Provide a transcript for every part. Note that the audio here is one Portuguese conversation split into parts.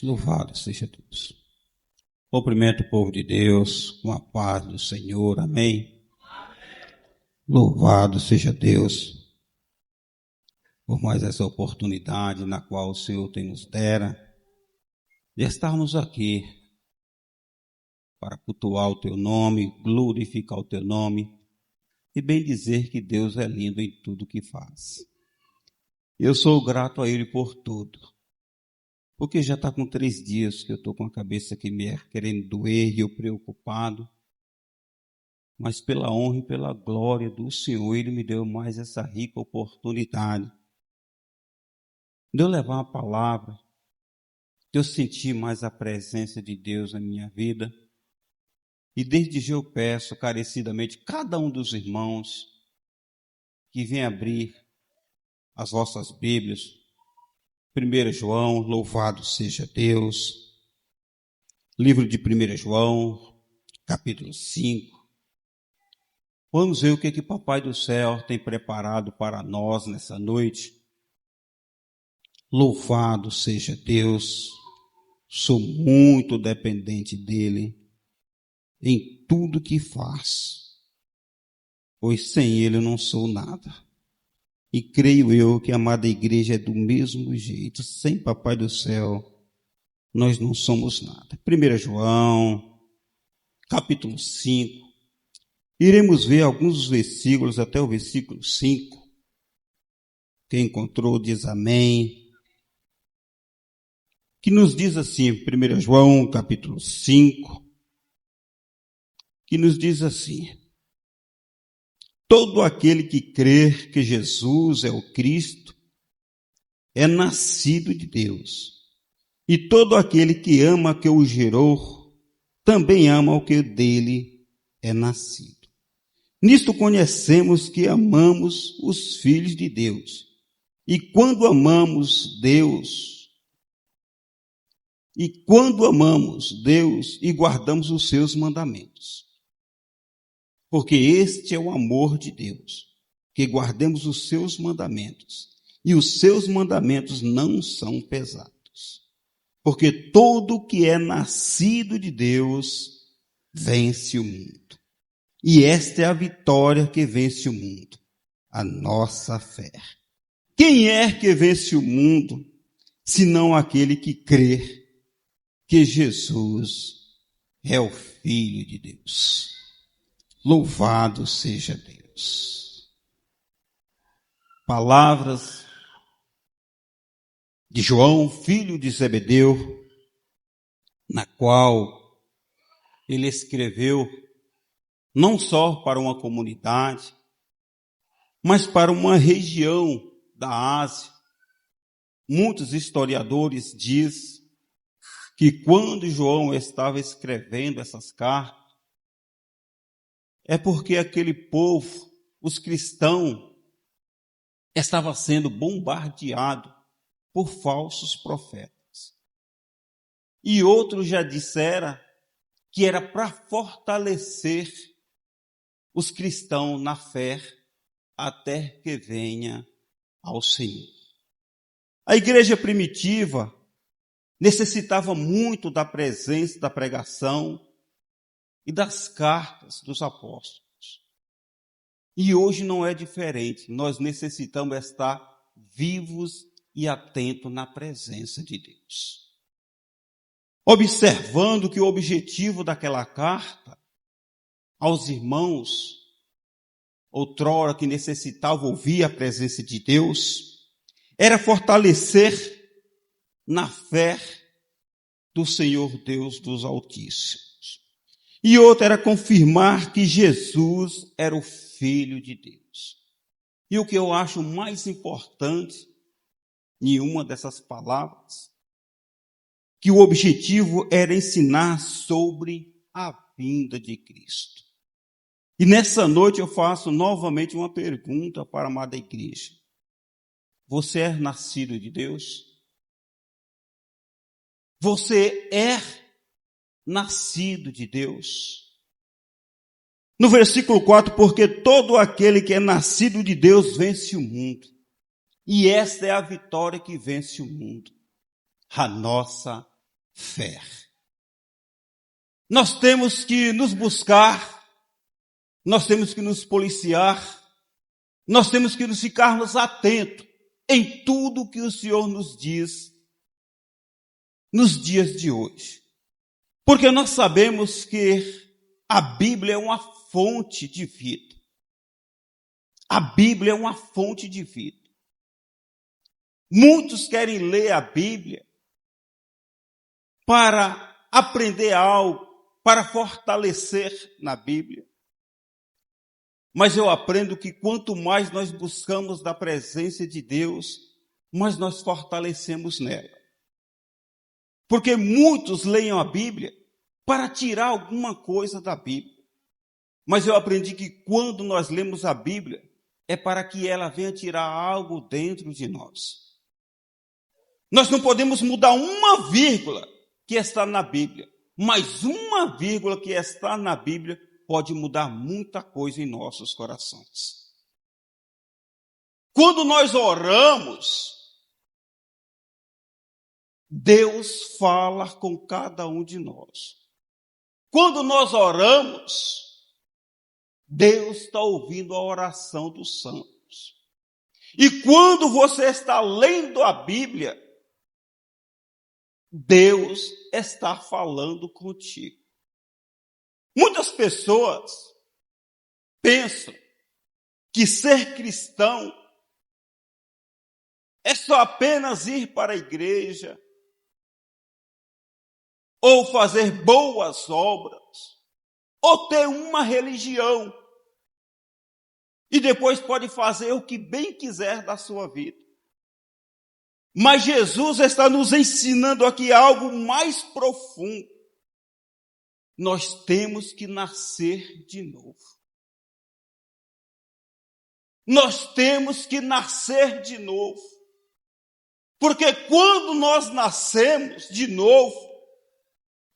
Louvado seja Deus. Cumprimento o povo de Deus com a paz do Senhor. Amém. Louvado seja Deus por mais essa oportunidade na qual o Senhor tem nos dera de estarmos aqui para cultuar o Teu nome, glorificar o Teu nome e bem dizer que Deus é lindo em tudo que faz. Eu sou grato a Ele por tudo. Porque já está com 3 dias que eu estou com a cabeça que me querendo doer e eu preocupado. Mas pela honra e pela glória do Senhor, Ele me deu mais essa rica oportunidade de eu levar a palavra, de eu sentir mais a presença de Deus na minha vida. E desde já eu peço carecidamente cada um dos irmãos que vem abrir as vossas Bíblias. 1 João, louvado seja Deus. Livro de 1 João, capítulo 5. Vamos ver o que Papai do Céu tem preparado para nós nessa noite. Louvado seja Deus. Sou muito dependente dEle em tudo que faz, pois sem Ele eu não sou nada. E creio eu que a amada igreja é do mesmo jeito. Sem Papai do Céu, nós não somos nada. 1 João, capítulo 5. Iremos ver alguns versículos até o versículo 5. Quem encontrou diz amém. Que nos diz assim, 1 João, capítulo 5. Que nos diz assim: todo aquele que crer que Jesus é o Cristo é nascido de Deus. E todo aquele que ama que o gerou também ama o que dele é nascido. Nisto conhecemos que amamos os filhos de Deus. E quando amamos Deus e guardamos os seus mandamentos. Porque este é o amor de Deus, que guardemos os seus mandamentos, e os seus mandamentos não são pesados. Porque todo que é nascido de Deus vence o mundo. E esta é a vitória que vence o mundo, a nossa fé. Quem é que vence o mundo, senão aquele que crê que Jesus é o Filho de Deus? Louvado seja Deus. Palavras de João, filho de Zebedeu, na qual ele escreveu não só para uma comunidade, mas para uma região da Ásia. Muitos historiadores dizem que quando João estava escrevendo essas cartas, é porque aquele povo, os cristãos, estava sendo bombardeado por falsos profetas. E outros já disseram que era para fortalecer os cristãos na fé até que venha ao Senhor. A igreja primitiva necessitava muito da presença, da pregação e das cartas dos apóstolos. E hoje não é diferente. Nós necessitamos estar vivos e atentos na presença de Deus. Observando que o objetivo daquela carta aos irmãos, outrora que necessitavam ouvir a presença de Deus, era fortalecer na fé do Senhor Deus dos Altíssimos. E outra era confirmar que Jesus era o Filho de Deus. E o que eu acho mais importante em uma dessas palavras, que o objetivo era ensinar sobre a vinda de Cristo. E nessa noite eu faço novamente uma pergunta para a amada igreja. Você é nascido de Deus? Você é nascido de Deus? No versículo 4, porque todo aquele que é nascido de Deus vence o mundo. E esta é a vitória que vence o mundo, a nossa fé. Nós temos que nos buscar, nós temos que nos policiar, nós temos que nos ficarmos atentos em tudo que o Senhor nos diz nos dias de hoje. Porque nós sabemos que a Bíblia é uma fonte de vida. A Bíblia é uma fonte de vida. Muitos querem ler a Bíblia para aprender algo, para fortalecer na Bíblia. Mas eu aprendo que quanto mais nós buscamos da presença de Deus, mais nós fortalecemos nela. Porque muitos leem a Bíblia para tirar alguma coisa da Bíblia. Mas eu aprendi que quando nós lemos a Bíblia, é para que ela venha tirar algo dentro de nós. Nós não podemos mudar uma vírgula que está na Bíblia, mas uma vírgula que está na Bíblia pode mudar muita coisa em nossos corações. Quando nós oramos, Deus fala com cada um de nós. Quando nós oramos, Deus está ouvindo a oração dos santos. E quando você está lendo a Bíblia, Deus está falando contigo. Muitas pessoas pensam que ser cristão é só apenas ir para a igreja ou fazer boas obras ou ter uma religião e depois pode fazer o que bem quiser da sua vida. Mas Jesus está nos ensinando aqui algo mais profundo. Nós temos que nascer de novo. Nós temos que nascer de novo. Porque quando nós nascemos de novo,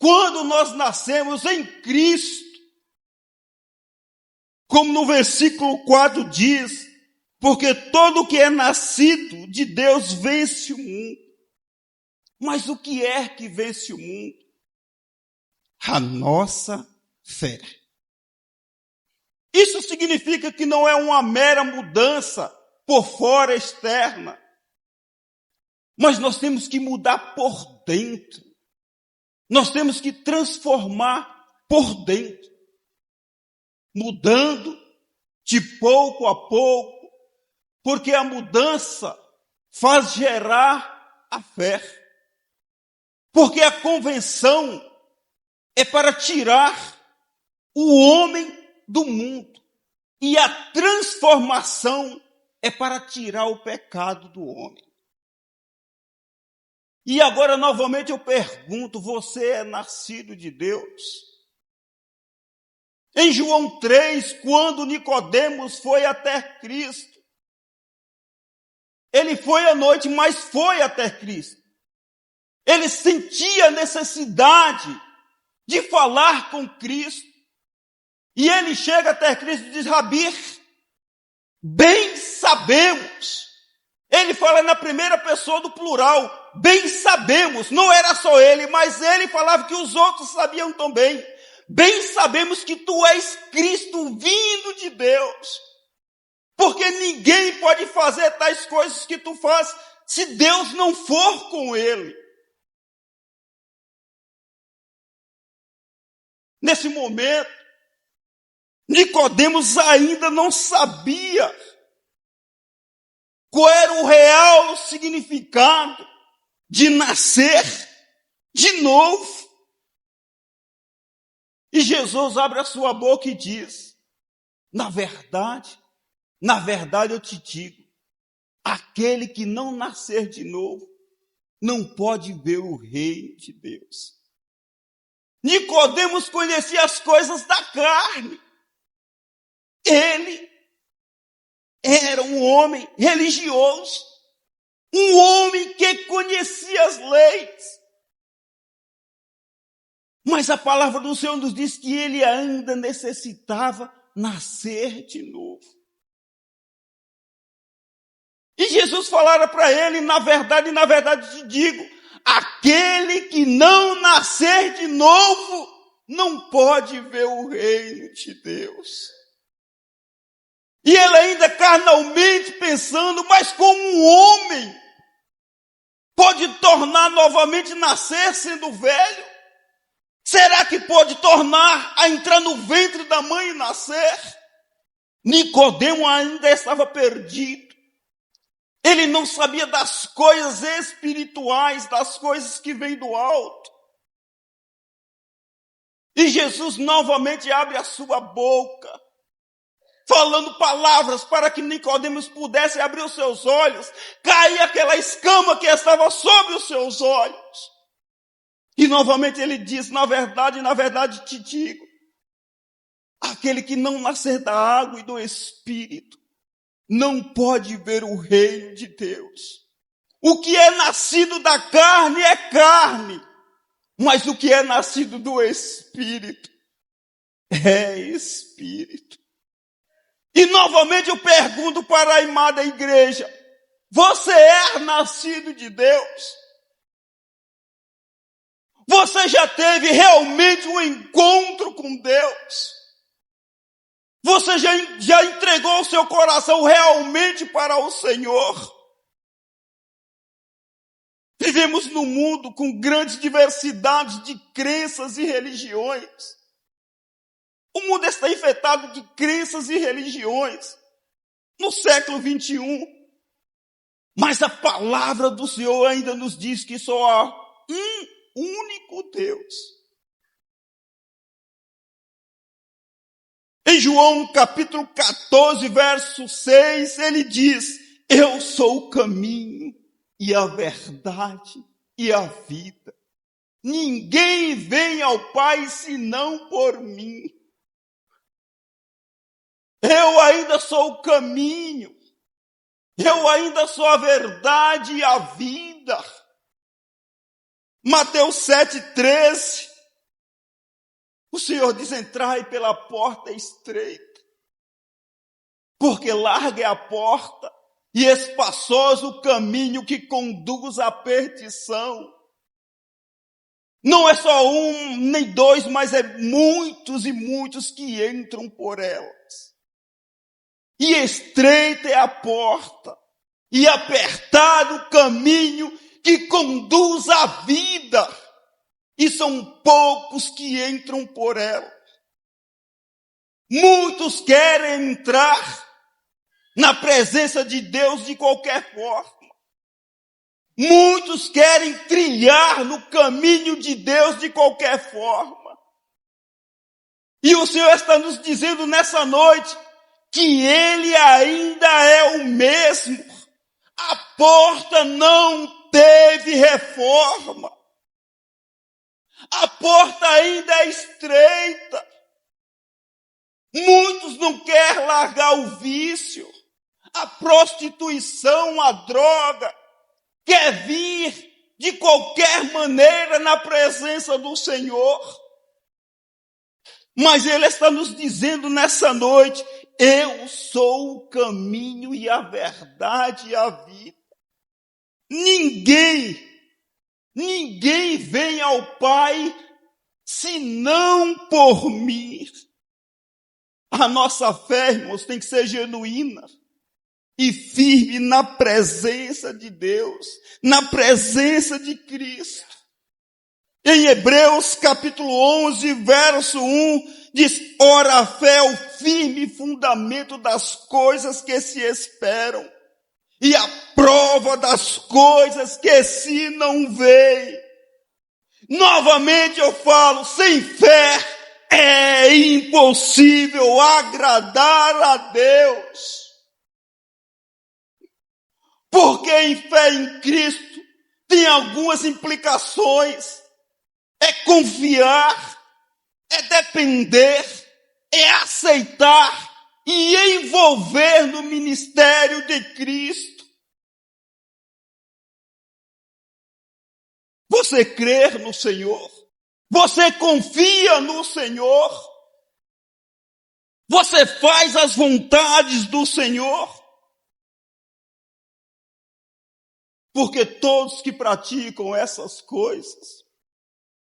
quando nós nascemos em Cristo, como no versículo 4 diz, porque todo que é nascido de Deus vence o mundo. Mas o que é que vence o mundo? A nossa fé. Isso significa que não é uma mera mudança por fora externa, mas nós temos que mudar por dentro. Nós temos que transformar por dentro, mudando de pouco a pouco, porque a mudança faz gerar a fé. Porque a convenção é para tirar o homem do mundo. E a transformação é para tirar o pecado do homem. E agora, novamente, eu pergunto, você é nascido de Deus? Em João 3, quando Nicodemos foi até Cristo, ele foi à noite, mas foi até Cristo. Ele sentia a necessidade de falar com Cristo. E ele chega até Cristo e diz, Rabi, bem sabemos. Ele fala na primeira pessoa do plural, bem sabemos. Não era só ele, mas ele falava que os outros sabiam também. Bem sabemos que tu és Cristo vindo de Deus. Porque ninguém pode fazer tais coisas que tu faz se Deus não for com ele. Nesse momento, Nicodemos ainda não sabia qual era o real significado de nascer de novo. E Jesus abre a sua boca e diz, na verdade eu te digo, aquele que não nascer de novo, não pode ver o reino de Deus. Nicodemos conhecia as coisas da carne. Ele era um homem religioso, um homem que conhecia as leis. Mas a palavra do Senhor nos diz que ele ainda necessitava nascer de novo. E Jesus falara para ele, na verdade te digo, aquele que não nascer de novo não pode ver o reino de Deus. E ele ainda carnalmente pensando, mas como um homem pode tornar novamente nascer sendo velho? Será que pode tornar a entrar no ventre da mãe e nascer? Nicodemo ainda estava perdido. Ele não sabia das coisas espirituais, das coisas que vêm do alto. E Jesus novamente abre a sua boca, falando palavras para que Nicodemos pudesse abrir os seus olhos, cair aquela escama que estava sobre os seus olhos. E novamente ele diz, na verdade te digo, aquele que não nascer da água e do Espírito, não pode ver o reino de Deus. O que é nascido da carne é carne, mas o que é nascido do Espírito é Espírito. E novamente eu pergunto para a amada igreja, você é nascido de Deus? Você já teve realmente um encontro com Deus? Você já entregou o seu coração realmente para o Senhor? Vivemos num mundo com grandes diversidades de crenças e religiões. O mundo está infectado de crenças e religiões no século 21. Mas a palavra do Senhor ainda nos diz que só há um único Deus. Em João capítulo 14, verso 6, ele diz, eu sou o caminho e a verdade e a vida. Ninguém vem ao Pai senão por mim. Eu ainda sou o caminho. Eu ainda sou a verdade e a vida. Mateus 7,13. O Senhor diz, entrai pela porta estreita, porque larga é a porta e espaçoso o caminho que conduz à perdição. Não é só um, nem dois, mas é muitos e muitos que entram por elas. E estreita é a porta, e apertado o caminho que conduz à vida. E são poucos que entram por ela. Muitos querem entrar na presença de Deus de qualquer forma. Muitos querem trilhar no caminho de Deus de qualquer forma. E o Senhor está nos dizendo nessa noite que Ele ainda é o mesmo. A porta não teve reforma. A porta ainda é estreita. Muitos não querem largar o vício, a prostituição, a droga. Quer vir de qualquer maneira na presença do Senhor. Mas Ele está nos dizendo nessa noite, eu sou o caminho e a verdade e a vida. Ninguém vem ao Pai senão por mim. A nossa fé, irmãos, tem que ser genuína e firme na presença de Deus, na presença de Cristo. Em Hebreus capítulo 11, verso 1, diz, ora a fé é o firme fundamento das coisas que se esperam e a prova das coisas que se não veem. Novamente eu falo, sem fé é impossível agradar a Deus. Porque em fé em Cristo tem algumas implicações. É confiar, é depender, é aceitar e envolver no ministério de Cristo. Você crê no Senhor? Você confia no Senhor? Você faz as vontades do Senhor? porque todos que praticam essas coisas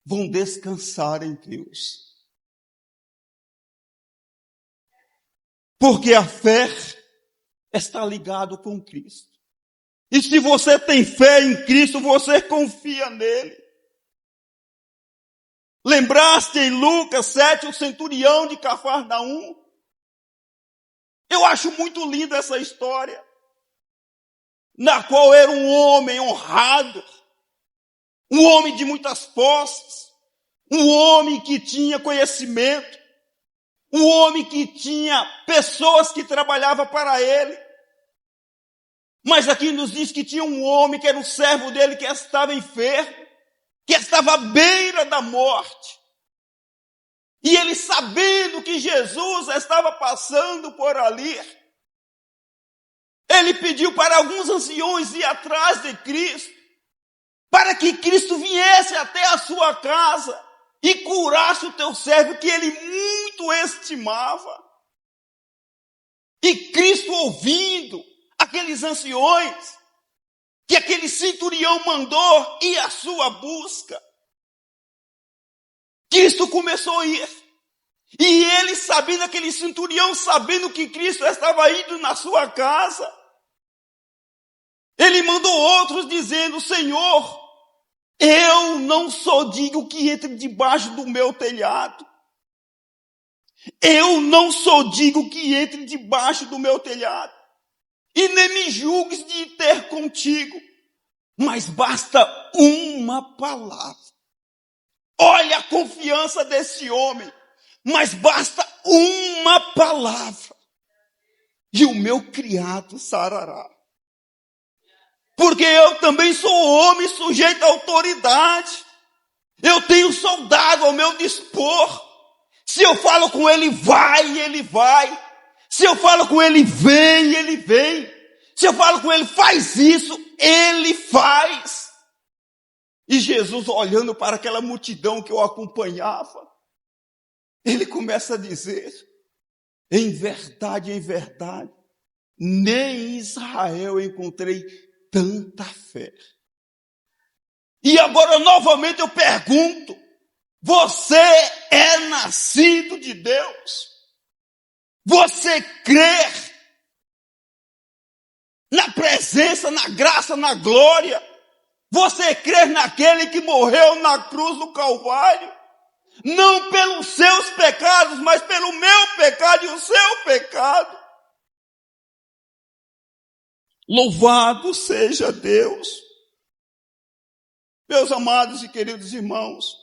vão descansar em Deus. Porque a fé está ligada com Cristo. E se você tem fé em Cristo, você confia nele. Lembraste em Lucas 7 o centurião de Cafarnaum? Eu acho muito linda essa história, na qual era um homem honrado, um homem de muitas posses, um homem que tinha conhecimento, um homem que tinha pessoas que trabalhavam para ele. Mas aqui nos diz que tinha um homem que era o servo dele, que estava enfermo, que estava à beira da morte. E ele, sabendo que Jesus estava passando por ali, ele pediu para alguns anciões ir atrás de Cristo, para que Cristo viesse até a sua casa e curasse o teu servo, que ele muito estimava. E Cristo, ouvindo aqueles anciões, que aquele centurião mandou ir à sua busca, Cristo começou a ir. E ele, sabendo, aquele centurião, sabendo que Cristo estava indo na sua casa, ele mandou outros dizendo: Senhor, eu não sou digno que entre debaixo do meu telhado. Eu não sou digno que entre debaixo do meu telhado. E nem me julgues de ir ter contigo. Mas basta uma palavra. Olha a confiança desse homem. Mas basta uma palavra. E o meu criado sarará. Porque eu também sou homem sujeito à autoridade. Eu tenho soldado ao meu dispor. Se eu falo com ele, vai, ele vai. Se eu falo com ele, vem, ele vem. Se eu falo com ele, faz isso, ele faz. E Jesus, olhando para aquela multidão que o acompanhava, ele começa a dizer: em verdade, nem em Israel encontrei tanta fé. E agora novamente eu pergunto: você é nascido de Deus? Você crê na presença, na graça, na glória? Você crê naquele que morreu na cruz do Calvário? Não pelos seus pecados, mas pelo meu pecado e o seu pecado. Louvado seja Deus. Meus amados e queridos irmãos,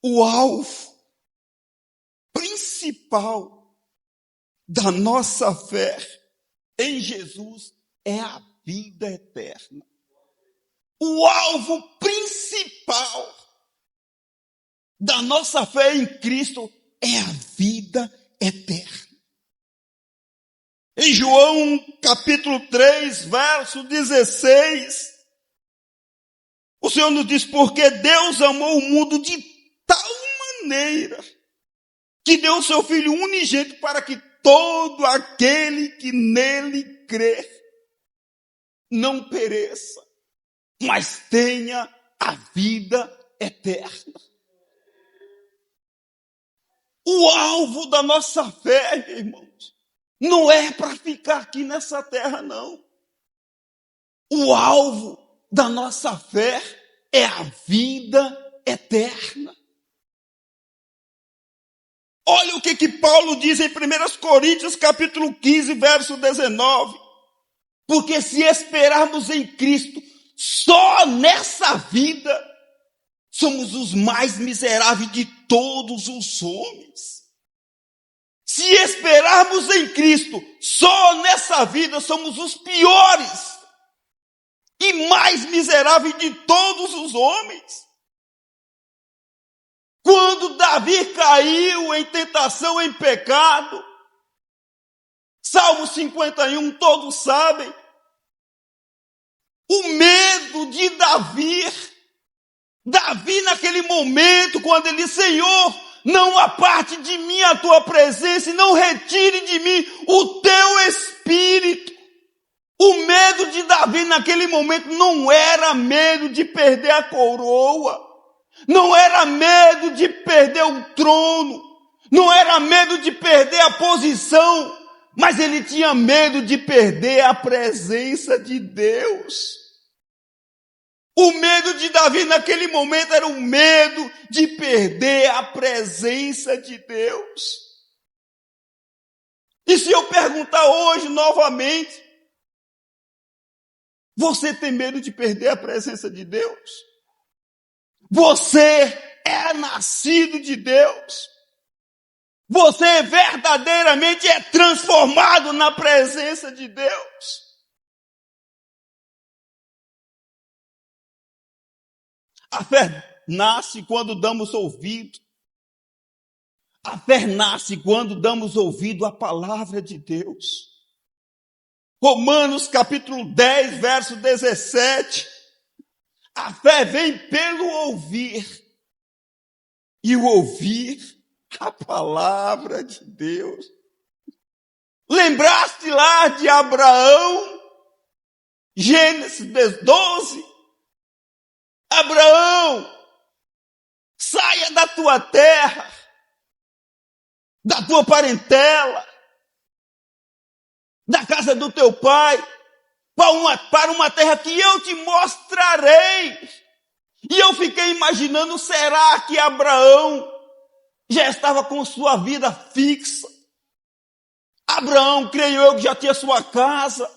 o alvo principal da nossa fé em Jesus é a vida eterna. O alvo principal da nossa fé em Cristo é a vida eterna. Em João capítulo 3, verso 16, o Senhor nos diz: porque Deus amou o mundo de tal maneira que deu o seu Filho unigênito para que todo aquele que nele crê não pereça, mas tenha a vida eterna. O alvo da nossa fé, irmãos, não é para ficar aqui nessa terra, não. O alvo da nossa fé é a vida eterna. Olha o que Paulo diz em 1 Coríntios capítulo 15, verso 19. Porque se esperarmos em Cristo só nessa vida, somos os mais miseráveis de todos os homens. Se esperarmos em Cristo só nessa vida, somos os piores e mais miseráveis de todos os homens. Quando Davi caiu em tentação, em pecado, Salmo 51, todos sabem, o medo de Davi naquele momento, quando ele disse: Senhor, não aparte de mim a tua presença e não retire de mim o teu espírito. O medo de Davi naquele momento não era medo de perder a coroa, não era medo de perder o trono, não era medo de perder a posição, mas ele tinha medo de perder a presença de Deus. O medo de Davi naquele momento era o medo de perder a presença de Deus. E se eu perguntar hoje novamente, você tem medo de perder a presença de Deus? Você é nascido de Deus. Você verdadeiramente é transformado na presença de Deus. A fé nasce quando damos ouvido. A fé nasce quando damos ouvido à palavra de Deus. Romanos capítulo 10, verso 17. A fé vem pelo ouvir. E o ouvir a palavra de Deus. Lembraste lá de Abraão? Gênesis 12. Abraão, saia da tua terra, da tua parentela, da casa do teu pai, para uma terra que eu te mostrarei. E eu fiquei imaginando, será que Abraão já estava com sua vida fixa? Abraão, creio eu, que já tinha sua casa,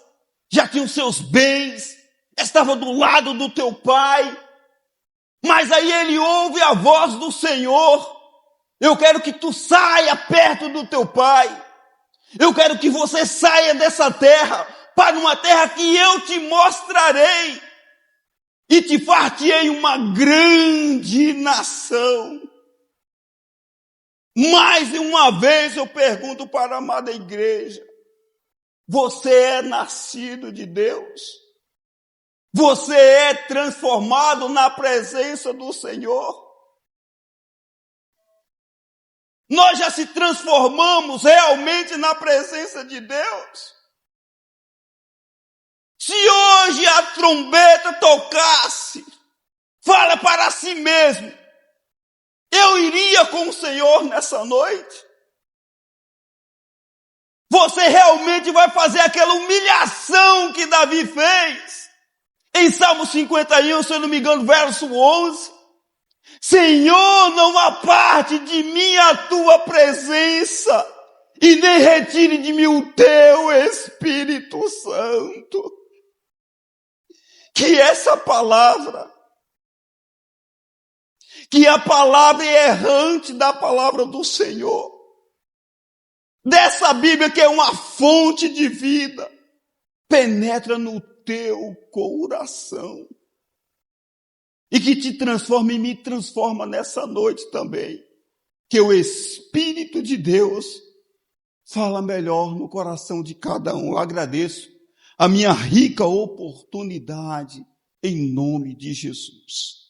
já tinha os seus bens, estava do lado do teu pai. Mas aí ele ouve a voz do Senhor. Eu quero que tu saia perto do teu pai. Eu quero que você saia dessa terra para uma terra que eu te mostrarei. E te fartei uma grande nação. Mais uma vez eu pergunto para a amada igreja. Você é nascido de Deus? Você é transformado na presença do Senhor? Nós já se transformamos realmente na presença de Deus? Se hoje a trombeta tocasse, fala para si mesmo, eu iria com o Senhor nessa noite? Você realmente vai fazer aquela humilhação que Davi fez? Em Salmo 51, se eu não me engano, verso 11. Senhor, não aparte de mim a tua presença e nem retire de mim o teu Espírito Santo. Que essa palavra, que a palavra errante da palavra do Senhor, dessa Bíblia que é uma fonte de vida, penetra no teu coração e que te transforma e me transforma nessa noite também, que o Espírito de Deus fala melhor no coração de cada um. Eu agradeço a minha rica oportunidade em nome de Jesus.